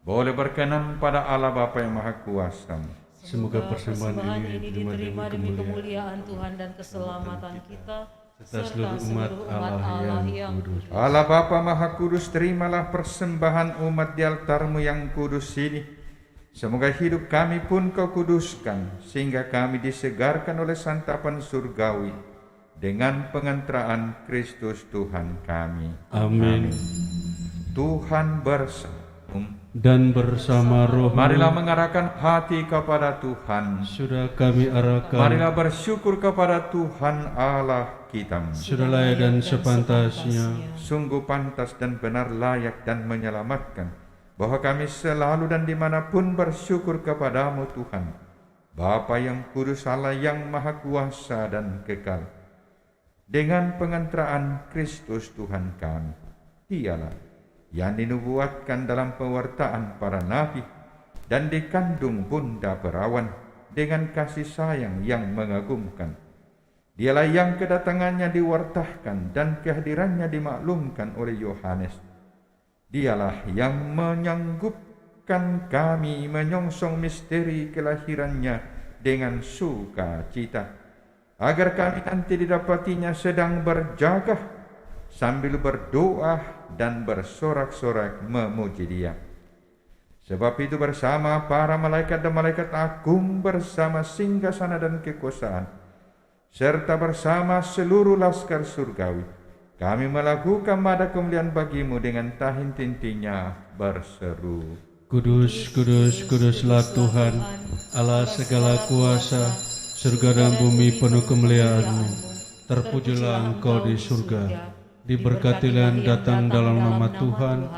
boleh berkenan pada Allah Bapa yang Maha Kuasa. Semoga persembahan ini diterima demi kemuliaan Tuhan dan keselamatan kita serta seluruh umat Allah yang kudus. Allah Bapa Maha Kudus, terimalah persembahan umat di altar-Mu yang kudus ini. Semoga hidup kami pun Kau kuduskan, sehingga kami disegarkan oleh santapan surgawi dengan pengantaraan Kristus Tuhan kami. Amin. Tuhan bersamamu dan bersama roh. Marilah mengarahkan hati kepada Tuhan. Sudah kami arahkan. Marilah bersyukur kepada Tuhan Allah kita. Sudah layak dan sepantasnya. Sungguh pantas dan benar, layak dan menyelamatkan, bahwa kami selalu dan dimanapun bersyukur kepadamu Tuhan, Bapa yang kudus, Allah yang maha kuasa dan kekal. Dengan pengantaraan Kristus Tuhan kami, Dialah yang dinubuatkan dalam pewartaan para nabi dan dikandung bunda perawan dengan kasih sayang yang mengagumkan. Dialah yang kedatangannya diwartakan dan kehadirannya dimaklumkan oleh Yohanes. Dialah yang menyanggupkan kami menyongsong misteri kelahirannya dengan sukacita, agar kami nanti didapatinya sedang berjaga sambil berdoa dan bersorak-sorak memuji Dia. Sebab itu bersama para malaikat dan malaikat agung, bersama singgasana dan kekuasaan, serta bersama seluruh laskar surgawi, kami melakukan mada kemuliaan bagi-Mu dengan tahin-tintinya berseru. Kudus, kudus, kuduslah Tuhan, Allah segala kuasa, surga dan bumi penuh kemuliaan-Mu. Terpujilah Engkau di surga, diberkatilah yang datang dalam nama Tuhan,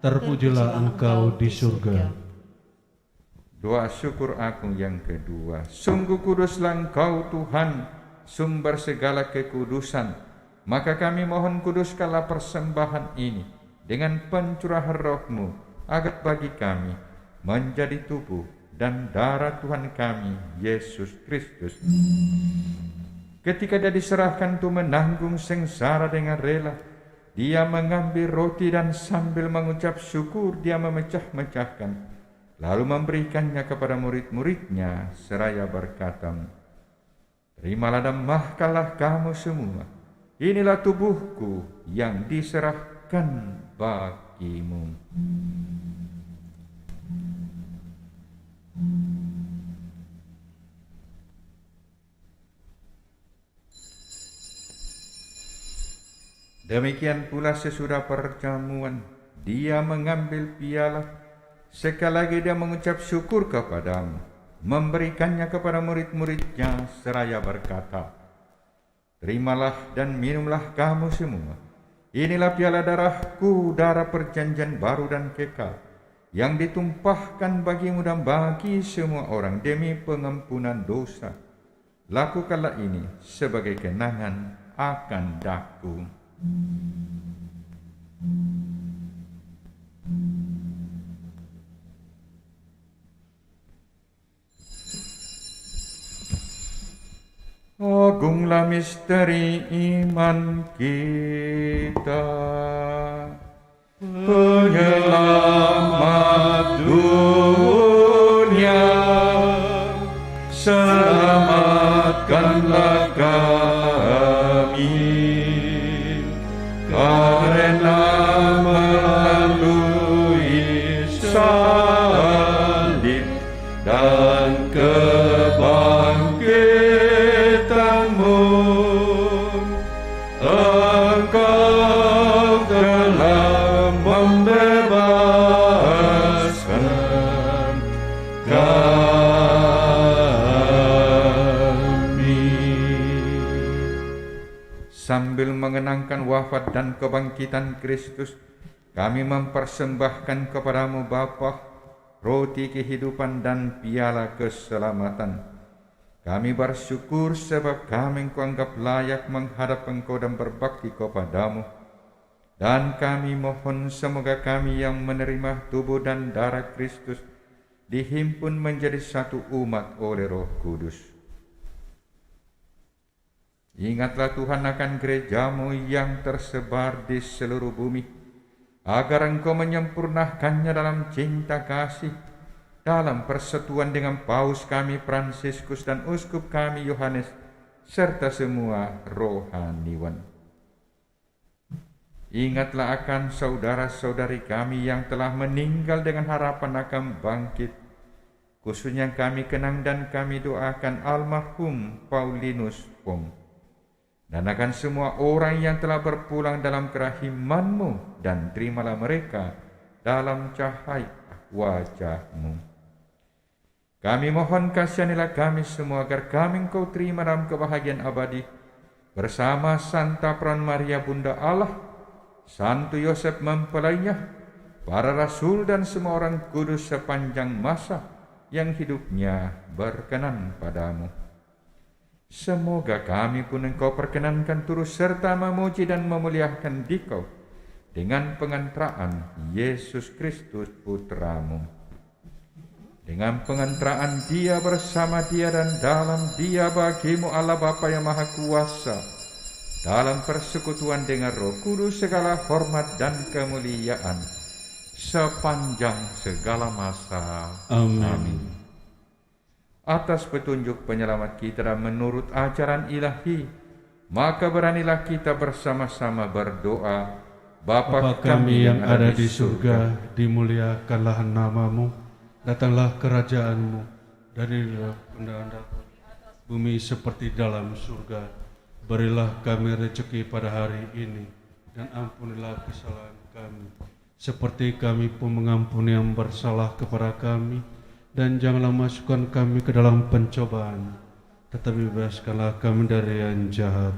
terpujilah Engkau di surga. Doa syukur agung yang kedua. Sungguh kuduslah Engkau Tuhan, sumber segala kekudusan. Maka kami mohon kuduskanlah persembahan ini dengan pencurahan roh-Mu, agar bagi kami menjadi tubuh dan darah Tuhan kami, Yesus Kristus. Ketika Dia diserahkan untuk menanggung sengsara dengan rela, Dia mengambil roti dan sambil mengucap syukur Dia memecah-mecahkan, lalu memberikannya kepada murid-muridnya seraya berkata, "Terimalah dan makanlah kamu semua. Inilah tubuhku yang diserahkan bagimu." Demikian pula sesudah perjamuan, Dia mengambil piala. Sekali lagi Dia mengucap syukur kepadamu, memberikannya kepada murid-muridnya seraya berkata, "Terimalah dan minumlah kamu semua. Inilah piala darahku, darah perjanjian baru dan kekal, yang ditumpahkan bagimu dan bagi semua orang demi pengampunan dosa. Lakukanlah ini sebagai kenangan akan daku." Agunglah misteri iman kita, penyelamat dunia, selamatkanlah kami, karena melalui salib dan kebangkitan-Mu, Engkau telah membebaskan kami. Sambil mengenangkan wafat dan kebangkitan Kristus, kami mempersembahkan kepada-Mu Bapa roti kehidupan dan piala keselamatan. Kami bersyukur sebab kami Engkau anggap layak menghadap Engkau dan berbakti kepada-Mu. Dan kami mohon semoga kami yang menerima tubuh dan darah Kristus dihimpun menjadi satu umat oleh Roh Kudus. Ingatlah Tuhan akan gereja-Mu yang tersebar di seluruh bumi, agar Engkau menyempurnakannya dalam cinta kasih, dalam persatuan dengan Paus kami Fransiskus dan Uskup kami Yohanes, serta semua rohaniwan. Ingatlah akan saudara-saudari kami yang telah meninggal dengan harapan akan bangkit, khususnya kami kenang dan kami doakan almarhum Paulinus Pong, dan akan semua orang yang telah berpulang dalam kerahiman-Mu, dan terimalah mereka dalam cahaya wajah-Mu. Kami mohon kasihanilah kami semua agar kami Engkau terima dalam kebahagiaan abadi bersama Santa Peran Maria Bunda Allah, Santo Yosef mempelainya, para rasul dan semua orang kudus sepanjang masa yang hidupnya berkenan padamu. Semoga kami pun Engkau perkenankan turut serta memuji dan memuliakan Dikau dengan pengantaraan Yesus Kristus Putra-Mu. Dengan pengantaraan Dia, bersama Dia dan dalam Dia, bagi-Mu Allah Bapa yang Maha Kuasa, dalam persekutuan dengan Roh Kudus, segala hormat dan kemuliaan sepanjang segala masa. Amin. Atas petunjuk penyelamat kita dan menurut ajaran ilahi, maka beranilah kita bersama-sama berdoa. Bapa kami yang ada di surga, dimuliakanlah nama-Mu. Datanglah kerajaan-Mu, darilah kehendak bumi seperti dalam surga. Berilah kami rezeki pada hari ini, dan ampunilah kesalahan kami, seperti kami pun mengampuni yang bersalah kepada kami, dan janganlah masukkan kami ke dalam pencobaan, tetapi bebaskanlah kami dari yang jahat.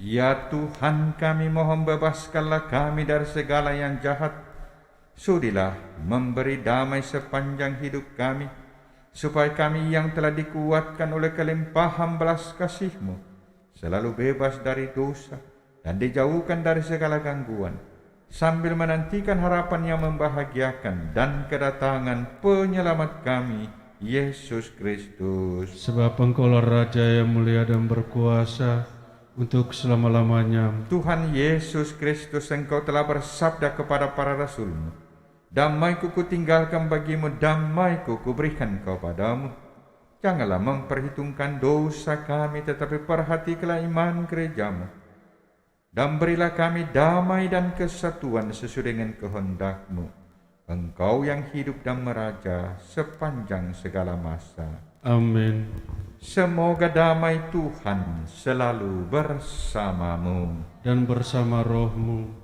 Ya Tuhan kami mohon bebaskanlah kami dari segala yang jahat. Sudilah memberi damai sepanjang hidup kami, supaya kami yang telah dikuatkan oleh kelimpahan belas kasih-Mu selalu bebas dari dosa dan dijauhkan dari segala gangguan, sambil menantikan harapan yang membahagiakan dan kedatangan penyelamat kami, Yesus Kristus. Sebab Engkaulah Raja yang mulia dan berkuasa untuk selama-lamanya. Tuhan Yesus Kristus, Engkau telah bersabda kepada para rasul-Mu, damai-Ku kutinggalkan bagimu, damai-Ku kuberikan kepadamu. Janganlah memperhitungkan dosa kami, tetapi perhatikanlah iman gereja-Mu, dan berilah kami damai dan kesatuan sesuai dengan kehendak-Mu. Engkau yang hidup dan meraja sepanjang segala masa. Amin. Semoga damai Tuhan selalu bersamamu. Dan bersama rohmu.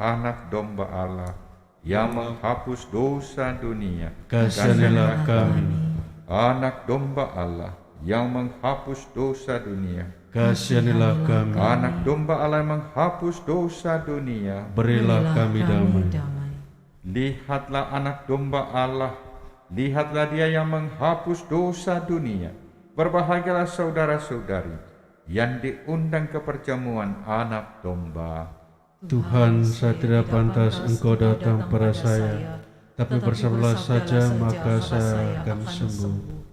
Anak domba Allah yang menghapus dosa dunia, Kasihanilah kami. Anak domba Allah yang menghapus dosa dunia, Kasihanilah kami. Anak domba Allah yang menghapus dosa dunia, Berilah kami damai. lihatlah anak domba Allah, lihatlah dia yang menghapus dosa dunia. Berbahagialah saudara-saudari yang diundang ke perjamuan anak domba. Tuhan, saya tidak pantas Engkau datang pada saya, tapi bersabdalah saja maka saya akan sembuh.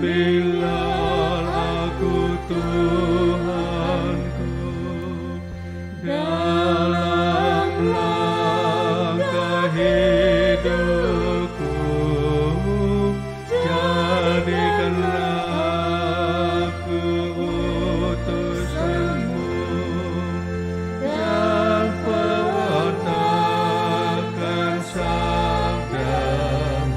Bimbinglah aku Tuhanku dalam langkah hidupku, jadikanlah aku utusanmu dan perwatakan sabdamu.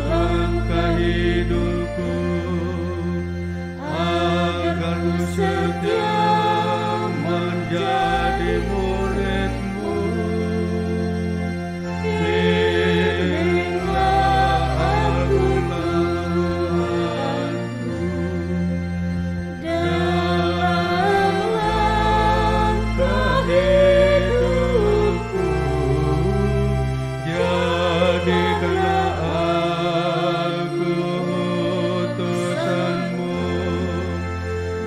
Langkah hidupku agar ku setia menjadi murid-Mu. Bimbinglah aku Tuhanku dalam langkah hidupku, jadikanlah aku utusanmu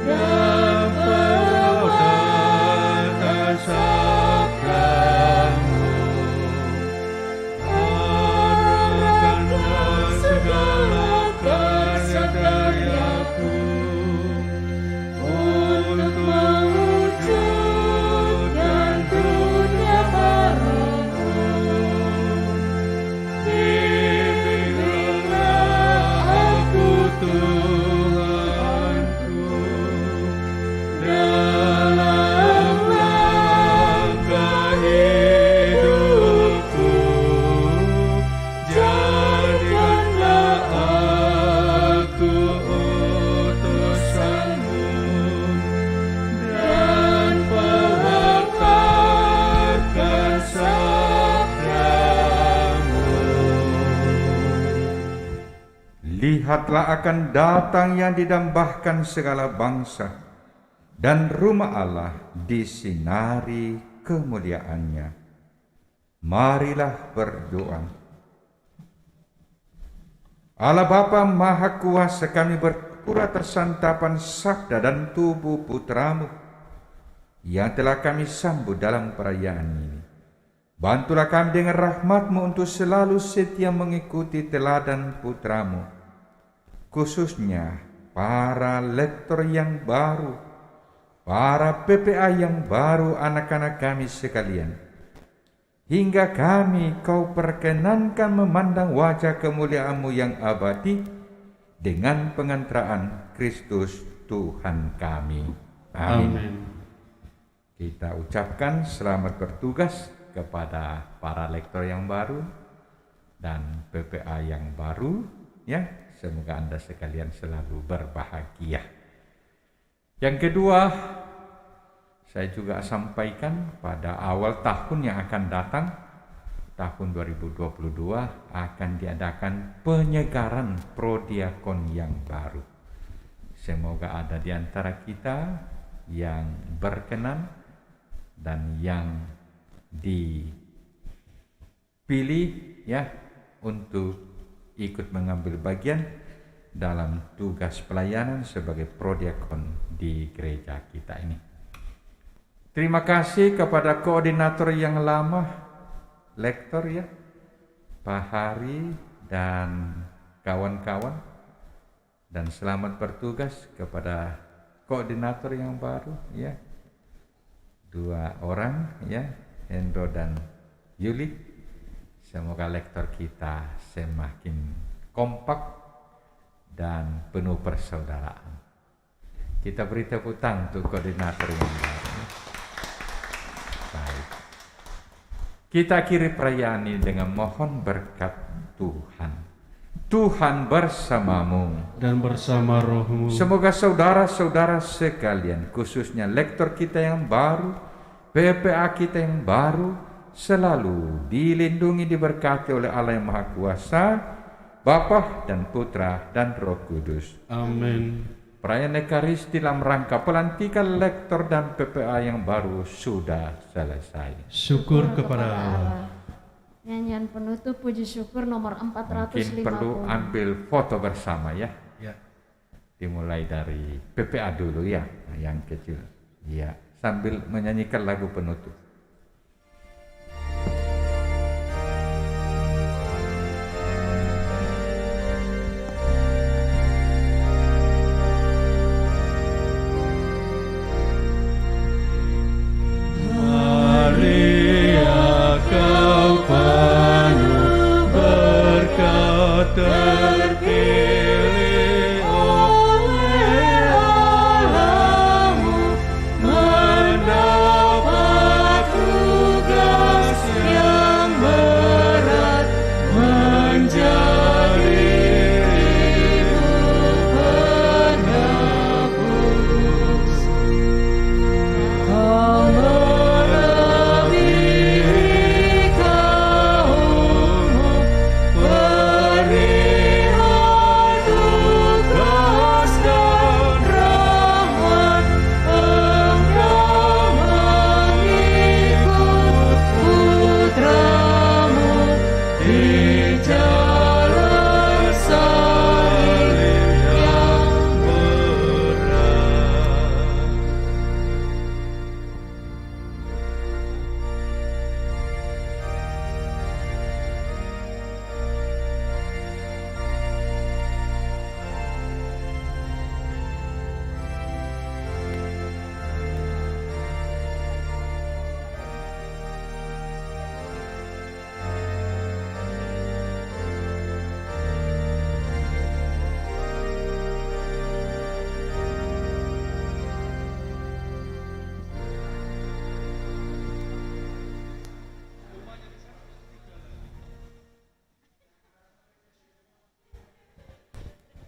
dan perwatakan sabdamu. Arahkanlah segala karya-karyaku untuk mewujudkan dunia baru-Mu. Bimbinglah aku Tuhanku dalam langkah hidupku, jadikanlah aku utusanmu dan perwatakan sabdamu. Lihatlah akan datang yang didambahkan segala bangsa, dan rumah Allah disinari kemuliaannya. Marilah berdoa. Allah Bapa Maha Kuasa, kami berpura tersantapan sabda dan tubuh Putra-Mu yang telah kami sambut dalam perayaan ini. Bantulah kami dengan rahmat-Mu untuk selalu setia mengikuti teladan Putra-Mu, khususnya para lektor yang baru, para PPA yang baru, anak-anak kami sekalian, hingga kami Kau perkenankan memandang wajah kemuliaan-Mu yang abadi dengan pengantaraan Kristus Tuhan kami. Amin. Kita ucapkan selamat bertugas kepada para lektor yang baru dan PPA yang baru, ya. Semoga Anda sekalian selalu berbahagia. Yang kedua, saya juga sampaikan pada awal tahun yang akan datang, tahun 2022, akan diadakan penyegaran prodiakon yang baru. Semoga ada di antara kita yang berkenan dan yang dipilih, ya, untuk ikut mengambil bagian dalam tugas pelayanan sebagai prodiakon di gereja kita ini. Terima kasih kepada koordinator yang lama, lektor, ya, Pak Hari dan kawan-kawan, dan selamat bertugas kepada koordinator yang baru, ya, 2 orang, ya, Hendro dan Yuli. Semoga lektor kita semakin kompak dan penuh persaudaraan. Kita beri tepuk tangan untuk koordinator yang baru. Baik. Kita akhiri perayaan ini dengan mohon berkat Tuhan. Tuhan bersamamu dan bersama rohmu. Semoga saudara-saudara sekalian, khususnya lektor kita yang baru, PPA kita yang baru, selalu dilindungi, diberkati oleh Allah yang Maha Kuasa, Bapa dan Putra dan Roh Kudus. Amin. Perayaan Ekaristi dalam rangka pelantikan lektor dan PPA yang baru sudah selesai. Syukur kepada Allah. Nyanyian penutup puji syukur nomor 450. Mungkin perlu ambil foto bersama, ya. Ya. Dimulai dari PPA dulu, ya, yang kecil. Ya, sambil menyanyikan lagu penutup.